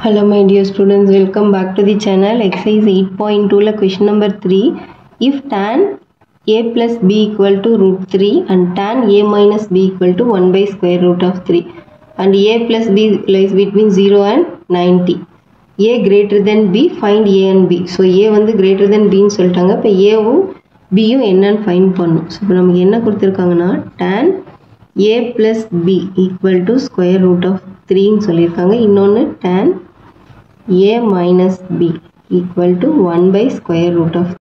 Hello my dear students, welcome back to the channel. Exercise 8.2 la question number 3. If tan a plus b equal to root 3 and tan a minus b equal to 1 by square root of 3 and a plus b lies between 0 and 90. A greater than b, find a and b. So a வந்து greater than b ன்னு சொல்லிட்டாங்க. இப்போ a வும் b யும் என்னன்னு find பண்ணணும். So இப்போ நமக்கு என்ன கொடுத்திருக்காங்கன்னா tan a plus b equal to square root of 3 ன்னு சொல்லியிருக்காங்க. இன்னொன்று tan a minus b equal to 1 by square root of 3.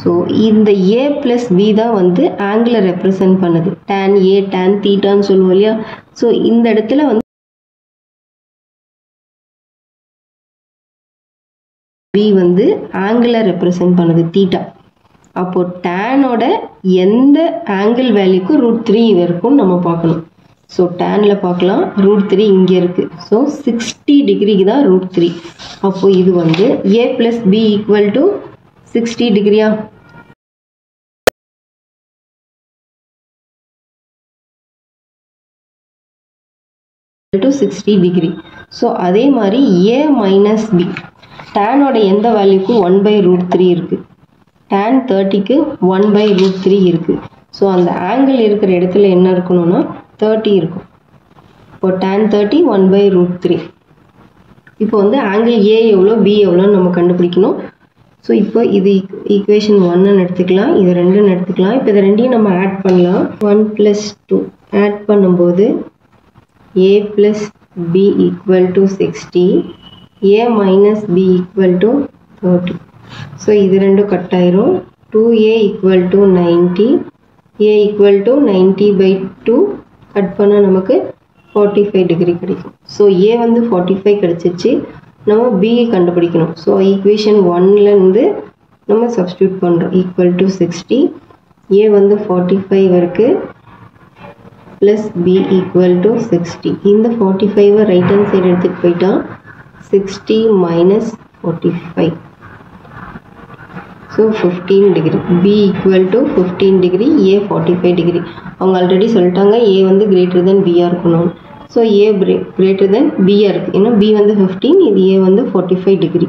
So இந்த a plus b தான் வந்து angle represent பண்ணுது. tan a tan theta ன்னு சொல்லுவோம் இல்லையா. So இந்த இடத்துல வந்து b வந்து angle represent பண்ணுது theta. அப்போ tan ஓட எந்த angle வேல்யூக்கு root 3 இருக்கும் நம்ம பார்க்கணும். So tanல பார்க்கலாம் root 3 இங்க இருக்கு. So 60 டிகிரிக்கு தான் root 3. அப்போ இது வந்து a plus b equal to 60 டிகிரியா? to 60 degree. So அதே மாதிரி a minus b. tan ஓட எந்த வேல்யூக்கு 1 by root 3 இருக்கு. tan 30க்கு 1 by root 3 இருக்கு. So அந்த angle இருக்கிற இடத்துல என்ன இருக்கணும்னா 30 இருக்கும். இப்போ tan 30 1 by root 3. இப்போ வந்து angle A எவ்வளோ B எவ்வளோன்னு நம்ம கண்டுபிடிக்கணும். ஸோ இப்போ இது ஈக்குவேஷன் 1ன்னு எடுத்துக்கலாம், இது 2ன்னு எடுத்துக்கலாம். இப்போ இது ரெண்டையும் நம்ம ஆட் பண்ணலாம். 1 plus 2 ஆட் பண்ணும்போது A plus B equal to 60, A minus B equal to 30. So இது ரெண்டும் கட் ஆயிரும். 2A equal to 90, A equal to 90 by 2 cut பண்ணால் நமக்கு 45 டிகிரி கிடைக்கும். ஸோ A வந்து 45 கிடைச்சிச்சு, நம்ம B கண்டுபிடிக்கணும். ஸோ ஈக்குவேஷன் 1லேருந்து நம்ம சப்ஸ்டியூட் பண்ணுறோம். ஈக்குவல் டு 60, A வந்து 45 இருக்கு, ப்ளஸ் B ஈக்குவல் டு 60. இந்த 45 ரைட் ஹேண்ட் சைடு எடுத்துகிட்டு போயிட்டா 60 minus 45. So 15 degree. B equal to 15 degree, A 45 degree. அவங்க ஆல்ரெடி சொல்லிட்டாங்க A வந்து கிரேட்டர் தென் பியாக இருக்கணும். ஸோ A கிரேட்டர் தென் பியாக இருக்குது. ஏன்னா B வந்து 15, இது A வந்து 45 டிகிரி.